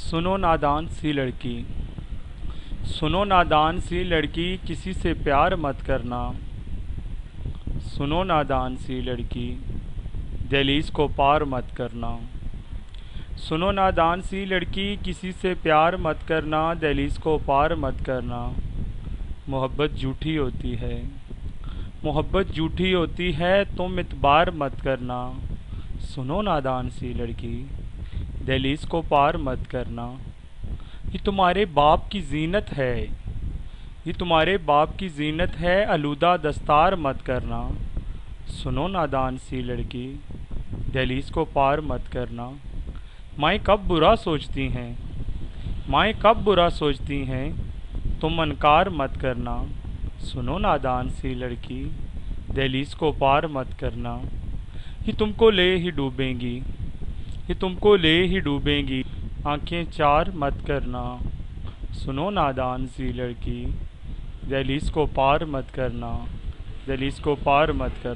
सुनो नादान सी लड़की। सुनो नादान सी लड़की, किसी से प्यार मत करना। सुनो नादान सी लड़की, दहलीज को पार मत करना। सुनो नादान सी लड़की, किसी से प्यार मत करना, दहलीज को पार मत करना। मोहब्बत झूठी होती है, मोहब्बत झूठी होती है, तुम इतबार मत करना। सुनो नादान सी लड़की, दहलीज को पार मत करना। ये तुम्हारे बाप की जीनत है, ये तुम्हारे बाप की जीनत है, आलूदा दस्तार मत करना। सुनो नादान सी लड़की, दहलीज को पार मत करना। माएँ कब बुरा सोचती हैं, माएँ कब बुरा सोचती हैं, तुम अनकार मत करना। सुनो नादान सी लड़की, दहलीज को पार मत करना। ये तुमको ले ही डूबेंगी, ये तुमको ले ही डूबेंगी, आंखें चार मत करना। सुनो नादान सी लड़की, दहलीज को पार मत करना, दहलीज को पार मत करना।